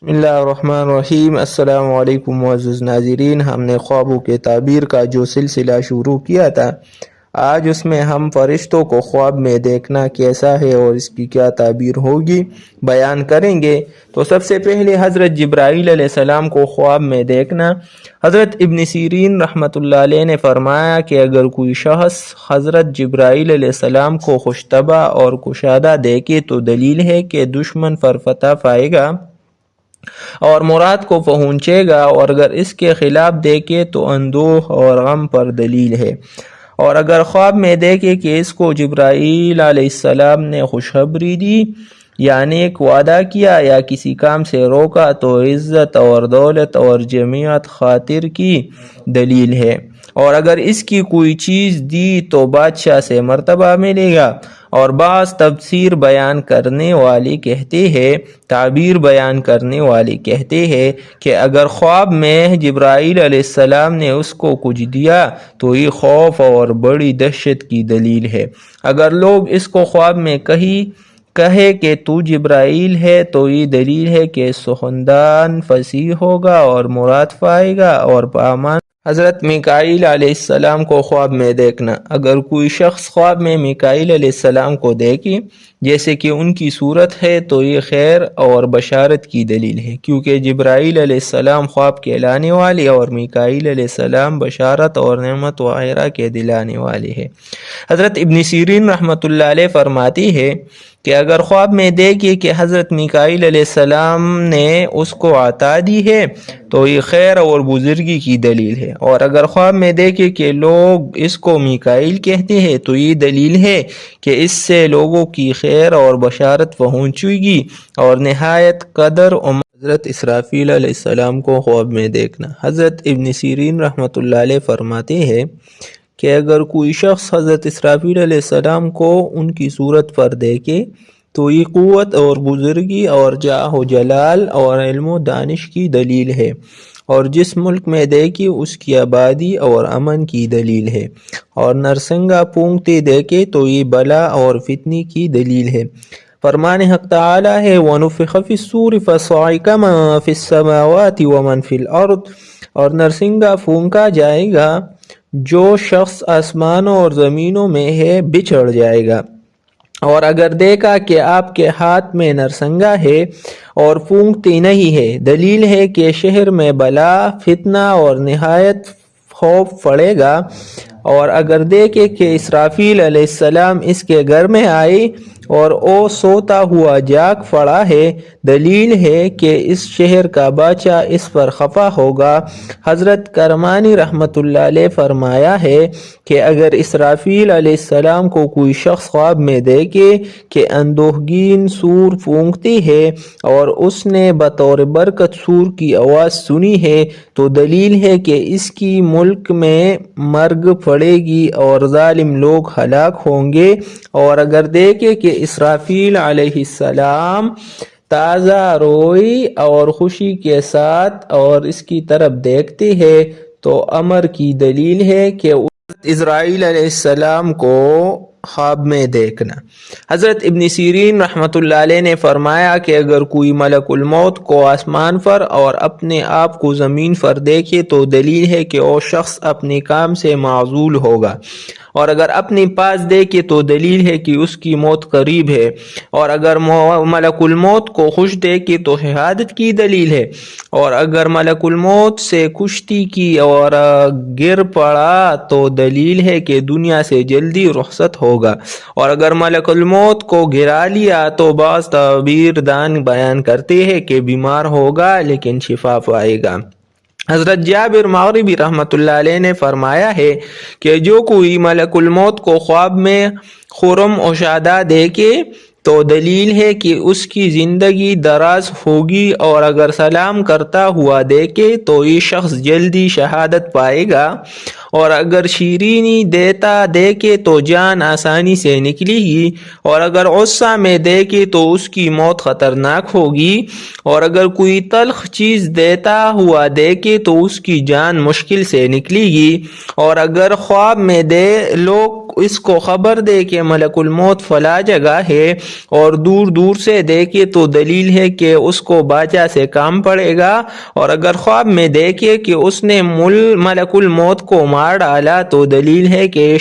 بسم اللہ الرحمن الرحیم۔ السلام علیکم معزز ناظرین، ہم نے خوابوں کے تعبیر کا جو سلسلہ شروع کیا تھا، آج اس میں ہم فرشتوں کو خواب میں دیکھنا کیسا ہے اور اس کی کیا تعبیر ہوگی بیان کریں گے۔ تو سب سے پہلے حضرت جبرائیل علیہ السلام کو خواب میں دیکھنا۔ حضرت ابن سیرین رحمۃ اللہ علیہ نے فرمایا کہ اگر کوئی شخص حضرت جبرائیل علیہ السلام کو خوشطبع اور کشادہ دیکھے تو دلیل ہے کہ دشمن پر فتح پائے گا اور مراد کو پہنچے گا، اور اگر اس کے خلاف دیکھے تو اندوہ اور غم پر دلیل ہے۔ اور اگر خواب میں دیکھے کہ اس کو جبرائیل علیہ السلام نے خوشخبری دی، یعنی ایک وعدہ کیا یا کسی کام سے روکا، تو عزت اور دولت اور جمعیت خاطر کی دلیل ہے۔ اور اگر اس کی کوئی چیز دی تو بادشاہ سے مرتبہ ملے گا۔ اور بعض تفسیر بیان کرنے والے کہتے ہیں، تعبیر بیان کرنے والے کہتے ہیں کہ اگر خواب میں جبرائیل علیہ السلام نے اس کو کچھ دیا تو یہ خوف اور بڑی دہشت کی دلیل ہے۔ اگر لوگ اس کو خواب میں کہے کہ تو جبرائیل ہے تو یہ دلیل ہے کہ سخندان فصیح ہوگا اور مراد پائے گا اور پامان۔ حضرت میکائیل علیہ السلام کو خواب میں دیکھنا۔ اگر کوئی شخص خواب میں میکائیل علیہ السلام کو دیکھے جیسے کہ ان کی صورت ہے تو یہ خیر اور بشارت کی دلیل ہے، کیونکہ جبرائیل علیہ السلام خواب کے لانے والے اور میکائیل علیہ السلام بشارت اور نعمت وغیرہ کے دلانے والے ہیں۔ حضرت ابن سیرین رحمۃ اللہ علیہ فرماتی ہے کہ اگر خواب میں دیکھے کہ حضرت میکائیل علیہ السلام نے اس کو عطا دی ہے تو یہ خیر اور بزرگی کی دلیل ہے، اور اگر خواب میں دیکھے کہ لوگ اس کو میکائیل کہتے ہیں تو یہ دلیل ہے کہ اس سے لوگوں کی خیر اور بشارت پہنچے گی اور نہایت قدر حضرت اسرافیل علیہ السلام کو خواب میں دیکھنا۔ حضرت ابن سیرین رحمۃ اللہ علیہ فرماتے ہیں کہ اگر کوئی شخص حضرت اسرافیل علیہ السلام کو ان کی صورت پر دیکھے تو یہ قوت اور بزرگی اور جاہ و جلال اور علم و دانش کی دلیل ہے، اور جس ملک میں دیکھے اس کی آبادی اور امن کی دلیل ہے، اور نرسنگا پونگتے دیکھے تو یہ بلا اور فتنی کی دلیل ہے۔ فرمان حق تعالی ہے وَنُفِخَ فِي الصُّورِ فَصَعِقَ مَن فِي السَّمَاوَاتِ وَمَن فِي الْأَرْضِ، اور نرسنگا پھونکا جائے گا، جو شخص آسمانوں اور زمینوں میں ہے بچھڑ جائے گا۔ اور اگر دیکھا کہ آپ کے ہاتھ میں نرسنگا ہے اور پھونکتی نہیں ہے، دلیل ہے کہ شہر میں بلا، فتنہ اور نہایت خوف پڑے گا۔ اور اگر دیکھے کہ اسرافیل علیہ السلام اس کے گھر میں آئے اور وہ سوتا ہوا جاگ پڑا ہے، دلیل ہے کہ اس شہر کا بادشاہ اس پر خفا ہوگا۔ حضرت کرمانی رحمۃ اللہ علیہ فرمایا ہے کہ اگر اسرافیل علیہ السلام کو کوئی شخص خواب میں دیکھے کہ اندوہگین سور پھونکتی ہے اور اس نے بطور برکت سور کی آواز سنی ہے تو دلیل ہے کہ اس کی ملک میں مرگ پڑے گی اور ظالم لوگ ہلاک ہوں گے۔ اور اگر دیکھے کہ اسرافیل علیہ السلام تازہ روئی اور خوشی کے ساتھ اور اس کی طرف دیکھتے ہیں تو امر کی دلیل ہے کہ اسرائیل علیہ السلام کو خواب میں دیکھنا۔ حضرت ابن سیرین رحمۃ اللہ علیہ نے فرمایا کہ اگر کوئی ملک الموت کو آسمان پر اور اپنے آپ کو زمین پر دیکھے تو دلیل ہے کہ وہ شخص اپنے کام سے معزول ہوگا، اور اگر اپنے پاس دیکھے تو دلیل ہے کہ اس کی موت قریب ہے، اور اگر ملک الموت کو خوش دیکھے تو شہادت کی دلیل ہے، اور اگر ملک الموت سے کشتی کی اور گر پڑا تو دلیل ہے کہ دنیا سے جلدی رخصت ہوگا، اور اگر ملک الموت کو گرا لیا تو بعض تعبیر دان بیان کرتے ہیں کہ بیمار ہوگا لیکن شفا پائے گا۔ حضرت جابر مغربی رحمۃ اللہ علیہ نے فرمایا ہے کہ جو کوئی ملک الموت کو خواب میں خرم و شادہ دیکھے تو دلیل ہے کہ اس کی زندگی دراز ہوگی، اور اگر سلام کرتا ہوا دیکھے تو یہ شخص جلدی شہادت پائے گا، اور اگر شیرینی دیکھے تو جان آسانی سے نکلے گی، اور اگر غصہ میں دیکھے تو اس کی موت خطرناک ہوگی، اور اگر کوئی تلخ چیز دیتا ہوا دیکھے تو اس کی جان مشکل سے نکلے گی، اور اگر خواب میں لوگ اس کو خبر دے کہ ملک الموت فلاں جگہ ہے اور دور دور سے دیکھے تو دلیل ہے کہ اس کو بادشاہ سے کام پڑے گا، اور اگر خواب میں دیکھے کہ اس نے ملک الموت کو مار ڈالا تو دلیل ہے کہ